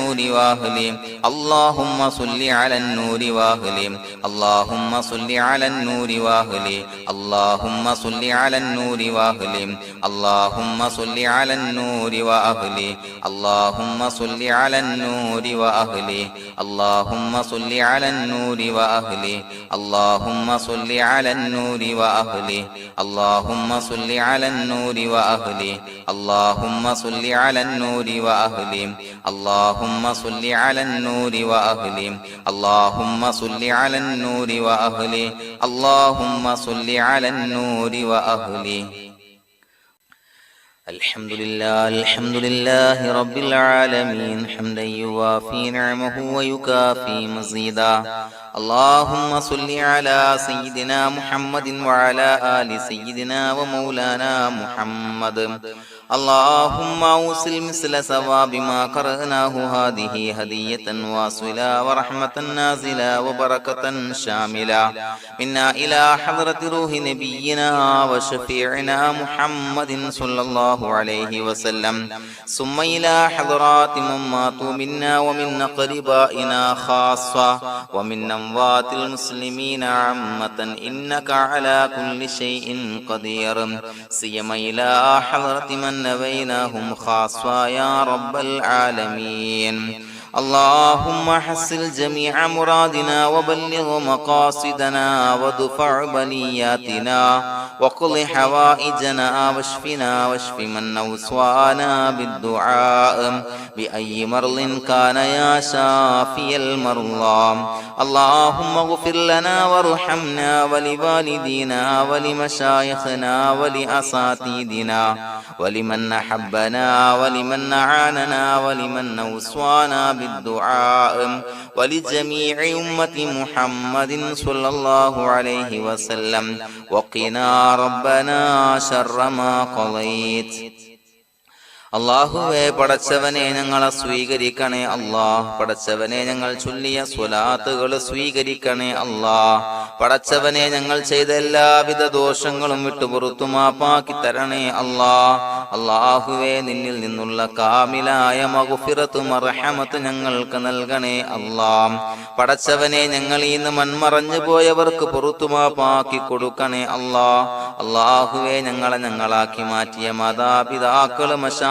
النور وأهله اللهم صل على النور وأهله اللهم صل على النور وأهله اللهم صل على النور وأهله اللهم صل على النور وأهله اللهم صل على النور وأهله اللهم صل على النور وأهله اللهم صل على النور وأهله اللهم صل على النور وأهله اللهم صل على النور وأهله اللهم صل على النور وأهله اللهم صل على النور وأهله اللهم صل على النور وأهله الحمد لله رب العالمين حمدا يوافي نعمه ويكافي مزيدا اللهم صل على سيدنا محمد وعلى آل سيدنا ومولانا محمد اللهم أوصل مثل ثواب ما قرأناه هذه هدية واصلة ورحمة نازلة وبركة شاملة منا إلى حضرة روح نبينا وشفيعنا محمد صلى الله عليه وسلم ثم إلى حضرات من ماتوا منا ومن أقربائنا خاصة ومن أموات المسلمين عامة إنك على كل شيء قدير سيما إلى حضرة من نبيناهم خاصة يا رب العالمين اللهم حصل جميع مرادنا وبلغ مقاصدنا ودفع بلياتنا وقض حوائجنا واشفنا واشف من أوصانا بالدعاء بأي مرض كان يا شافي المرضى اللهم اغفر لنا وارحمنا ولوالدينا ولمشايخنا ولأساتذتنا ولمن أحبنا ولمن أعاننا ولمن أوصانا بالدعاء ولجميع أمة محمد صلى الله عليه وسلم وقنا ربنا شر ما قضيت അല്ലാഹുവേ പടച്ചവനെ ഞങ്ങളെ സ്വീകരിക്കണേ അല്ലാഹ് പടച്ചവനെ ഞങ്ങൾ ചൊല്ലിയ സ്വലാത്തുകൾ സ്വീകരിക്കണേ അല്ലാഹ് പടച്ചവനെ ഞങ്ങൾ ചെയ്ത എല്ലാവിധ ദോഷങ്ങളും വിട്ടുപുറത്തു മാപ്പാക്കി തരണേ അല്ലാഹ് അല്ലാഹുവേ നിന്നിൽ നിന്നുള്ള കാമിലായ മഗ്ഫിറത്തും റഹ്മത്തും ഞങ്ങൾക്ക് നൽകണേ അല്ലാഹ് പടച്ചവനെ ഞങ്ങൾ ഇന്ന് മൺമറഞ്ഞു പോയവർക്ക് പുറത്തു മാപ്പാക്കി കൊടുക്കണേ അല്ലാഹ് അല്ലാഹുവേ ഞങ്ങളാക്കി മാറ്റിയ മാതാപിതാക്കൾ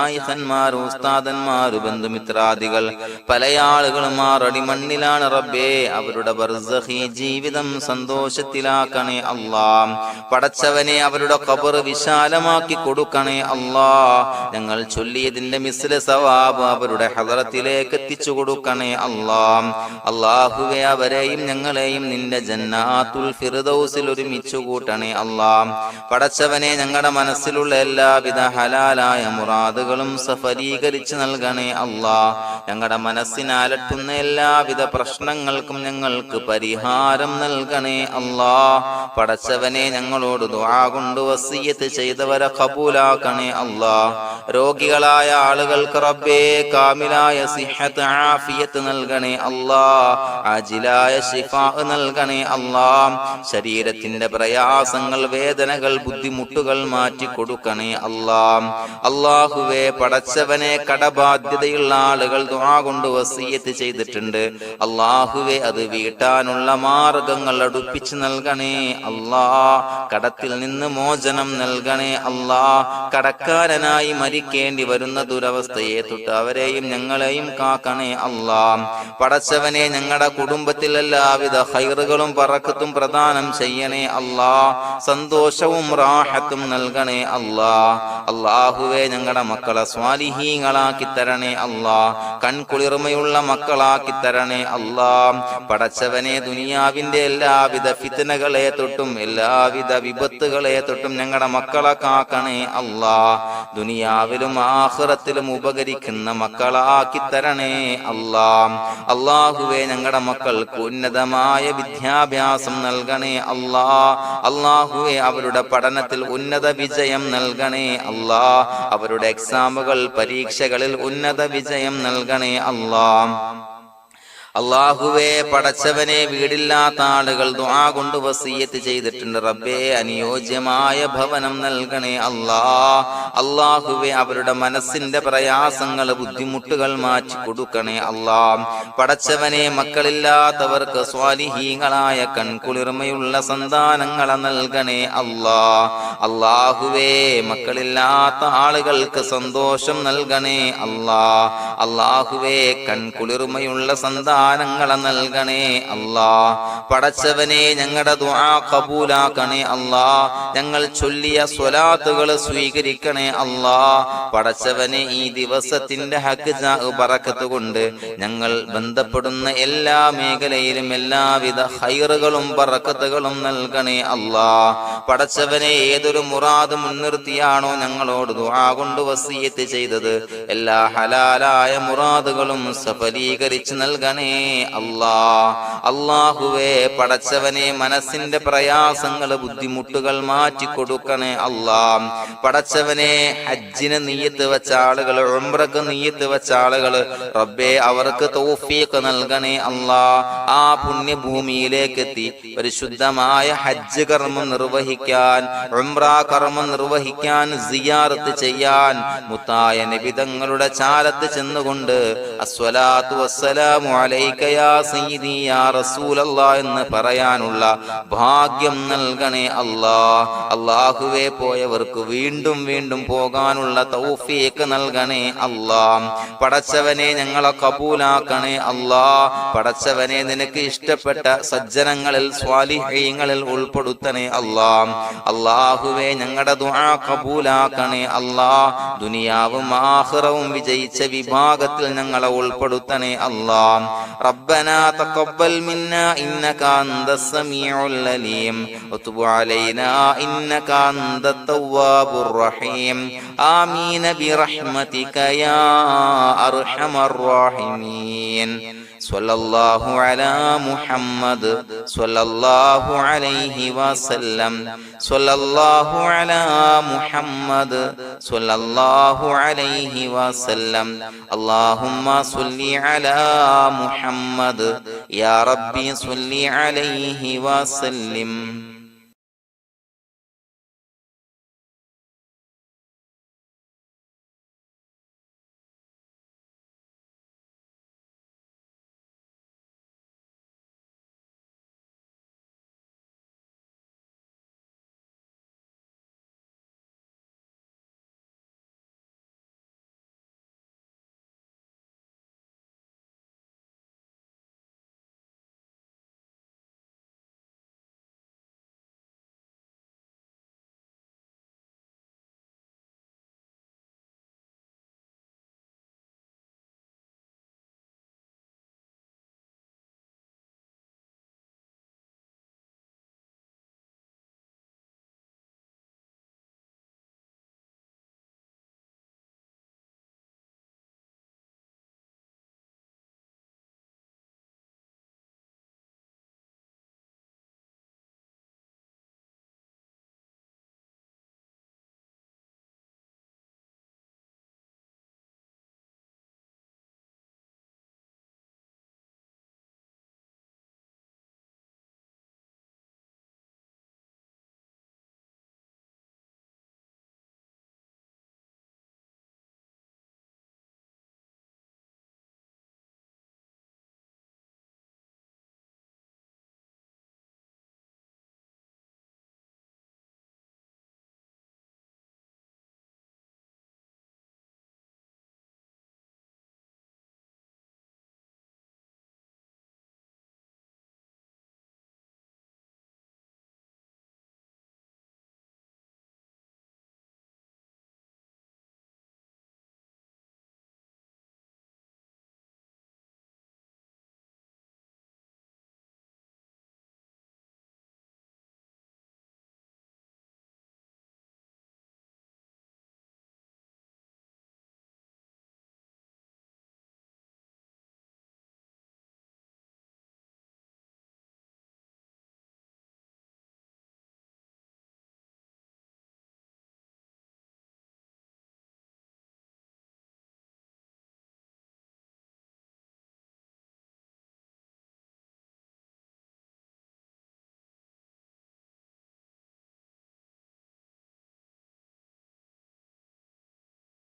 ഖന്മാർ ഉസ്താദന്മാർ ബന്ധുമിത്രാദികൾ പല ആളുകളും ആറടി മണ്ണിലാണ് റബ്ബേ അവരുടെ ബർസഖി ജീവിതം സന്തോഷത്തിലാക്കണേ അല്ലാഹ് പടച്ചവനെ അവരുടെ ഖബർ വിശാലമാക്കി കൊടുക്കണേ അല്ലാഹ് ഞങ്ങൾ ചൊല്ലിയതിന്റെ മിസ്ല സവാബ് അവരുടെ ഹദറത്തിലേക്ക് എത്തിച്ചു കൊടുക്കണേ അല്ലാഹ് അല്ലാഹുവേ അവരെയും ഞങ്ങളെയും നിന്റെ ജന്നാത്തുൽ ഫിർദൗസിൽ ഒരുമിച്ചു കൂട്ടണേ അല്ലാഹ് പടച്ചവനെ ഞങ്ങളുടെ മനസ്സിലുള്ള എല്ലാവിധ ഹലാലായ മുറാദുകൾ സഫലീകരിച്ച് നൽകണേ അല്ലാഹ് ഞങ്ങളുടെ മനസ്സിനെ അലട്ടുന്ന എല്ലാവിധ പ്രശ്നങ്ങൾക്കും ഞങ്ങൾക്ക് പരിഹാരം നൽകണേ അല്ലാഹ് പടച്ചവനെ ഞങ്ങളോട് ദുആ കൊണ്ട് വസിയ്യത്ത് ചെയ്തവരെ ഖബൂലാക്കണേ അല്ലാഹ് രോഗികളായ ആളുകൾക്ക് റബ്ബേ കാമിലായ സിഹത്ത് ആഫിയത്ത് നൽകണേ അല്ലാഹ് ആജിലായ ശിഫാ നൽകണേ അല്ലാഹ് ശരീരത്തിന്റെ പ്രയാസങ്ങൾ വേദനകൾ ബുദ്ധിമുട്ടുകൾ മാറ്റി കൊടുക്കണേ അല്ലാഹ് അല്ലാഹുവേ പടച്ചവനെ കടബാധ്യതയുള്ള ആളുകൾ ദുആ കൊണ്ട് വസിയ്യത്ത് ചെയ്തിട്ടുണ്ട് അല്ലാഹുവേ അത് വീട്ടാനുള്ള മാർഗങ്ങൾ അടുപ്പിച്ച് നൽകണേ അല്ലാഹ് കടത്തിൽ നിന്ന് മോചനം നൽകണേ അല്ലാഹ് കടക്കാരനായി മരിക്കേണ്ടി വരുന്ന ദുരവസ്ഥയെ തൊട്ട് അവരെയും ഞങ്ങളെയും കാക്കണേ അല്ലാഹ് പടച്ചവനെ ഞങ്ങളുടെ കുടുംബത്തിൽ എല്ലാവിധ ഖൈറുകളും ബറക്കത്തും പ്രദാനം ചെയ്യണേ അല്ലാഹ് സന്തോഷവും റാഹത്തും നൽകണേ അല്ലാഹ് അല്ലാഹുവേ ഞങ്ങളുടെ മക്കളെ സ്വാലിഹീങ്ങളാക്കി തരണേ അല്ലാഹ് കൺകുളിർമയുള്ള മക്കളാക്കി തരണേ അല്ലാഹ് പടച്ചവനെ ദുനിയാവിന്റെ എല്ലാവിധ ഫിത്നകളെ തൊട്ടും എല്ലാവിധ വിപത്തുകളെ തൊട്ടും ഞങ്ങളുടെ മക്കളെ കാക്കണേ അല്ലാഹ് ദുനിയാവിലും ആഖിറത്തിലും ഉപകരിക്കുന്ന മക്കളാക്കി തരണേ അല്ലാഹ് അല്ലാഹുവേ ഞങ്ങളുടെ മക്കൾക്ക് ഉന്നതമായ വിദ്യാഭ്യാസം നൽകണേ അല്ലാഹ് അല്ലാഹുവേ അവരുടെ പഠനത്തിൽ ഉന്നത വിജയം നൽകണേ അല്ലാഹ് അവരുടെ എക്സാമുകൾ പരീക്ഷകളിൽ ഉന്നത വിജയം നൽകണേ അല്ലാഹ് അല്ലാഹുവേ, പടച്ചവനെ, വീടില്ലാത്ത ആളുകൾ ദുആ കൊണ്ട് വസിയ്യത്ത് ചെയ്തിട്ടുണ്ട്. റബ്ബേ, അനുയോജ്യമായ ഭവനം നൽകണേ അല്ലാ. അല്ലാഹുവേ, അവരുടെ മനസ്സിന്റെ പ്രയാസങ്ങൾ, ബുദ്ധിമുട്ടുകൾ മാറ്റി കൊടുക്കണേ അല്ലാ. പടച്ചവനെ, മക്കളില്ലാത്തവർക്ക് സ്വാലിഹീങ്ങളായ കൺകുളിർമയുള്ള സന്താനങ്ങളെ നൽകണേ അല്ലാ. അല്ലാഹുവേ, മക്കളില്ലാത്ത ആളുകൾക്ക് സന്തോഷം നൽകണേ അല്ലാ. അല്ലാഹുവേ, കൺകുളിർമയുള്ള സന്താനങ്ങളെ നൽകണേ അല്ലാ. പടച്ചവനെ, ഞങ്ങളുടെ ദുആ ഖബൂലാക്കണേ അല്ലാ. ഞങ്ങൾ ചൊല്ലിയ സ്വലാത്തുകൾ സ്വീകരിക്കണേ അല്ലാ. പടച്ചവനെ, ഈ ദിവസത്തിന്റെ ഹഖ് ബറക്കത്ത് കൊണ്ട് ഞങ്ങൾ ബന്ധപ്പെടുന്ന എല്ലാ മേഖലയിലും എല്ലാവിധ ഖൈറുകളും ബറക്കത്തുകളും നൽകണേ അല്ലാ. പടച്ചവനെ, ഏതൊരു മുറാദ് മുൻനിർത്തിയാണോ ഞങ്ങളോട് ദുആ കൊണ്ട് വസിയ്യത്ത് ചെയ്തത്, എല്ലാ ഹലാലായ മുറാദുകളും സഫലീകരിച്ച് നൽകണേ അല്ലാ. അല്ലാഹുവേ, പടച്ചവനെ, മനസ്സിന്റെ പ്രയാസങ്ങൾ, ബുദ്ധിമുട്ടുകൾ മാറ്റി കൊടുക്കണേ അല്ലാ. പടച്ചവനെ, ഹജ്ജിന് നിയ്യത്ത് വെച്ച ആളുകൾ, ഉംറക്ക് നിയ്യത്ത് വെച്ച ആളുകൾ, റബ്ബേ, അവർക്ക് തൗഫീഖ് നൽകണേ അല്ലാ. ആ പുണ്യഭൂമിയിലേക്ക് എത്തി പരിശുദ്ധമായ ഹജ്ജ് കർമ്മം നിർവഹിക്കാൻ, ഉംറ കർമ്മം നിർവഹിക്കാൻ, സിയാറത്ത് ചെയ്യാൻ, മുത്തായ നബി തങ്ങളുടെ ചാരത്ത് ചെന്നുകൊണ്ട് അസ്സലാത്തു വസ്സലാമു അലൈക യാ സയ്യിദി യാ റസൂലല്ലാഹ് എന്ന് പറയാനുള്ള ഭാഗ്യം നൽകണേ അല്ലാ. അല്ലാഹുവേ, പോയവർക്ക് വീണ്ടും വീണ്ടും പോകാനുള്ള തൗഫീഖ് നൽകണേ അല്ലാ. പടച്ചവനെ, ഞങ്ങളെ കബൂലാക്കണേ അല്ലാ. പടച്ചവനെ, നിനക്ക് ഇഷ്ടപ്പെട്ട സജ്ജനങ്ങളിൽ, സ്വാലിഹീങ്ങളിൽ ഉൾപ്പെടുത്തണേ അല്ലാ. അല്ലാഹുവേ, ഞങ്ങളുടെ ദുആ കബൂലാക്കണേ അല്ലാ. ദുനിയാവും ആഖിറവും വിജയിച്ച വിഭാഗത്തിൽ ഞങ്ങളെ ഉൾപ്പെടുത്തണേ അല്ലാ. റബ്ബനാ തഖബ്ബൽ മിന്നാ ഇന്നക അൻതസ് സമീഉൽ അലീം വതുബ് അലൈനാ ഇന്നക അൻതത് തവ്വാബുർ റഹീം. ആമീൻ ബിറഹ്മതിക യാ അർഹമർ റഹീമീൻ. സ്വല്ലല്ലാഹു അലാ മുഹമ്മദ് സ്വല്ലല്ലാഹു അലൈഹി വസല്ലം. സ്വല്ലല്ലാഹു അലാ മുഹമ്മദ് സ്വല്ലല്ലാഹു അലൈഹി വസല്ലം. അല്ലാഹുമ്മ സ്വല്ലി അലാ മുഹമ്മദ് യാ റബ്ബി സ്വല്ലി അലൈഹി വസല്ലം.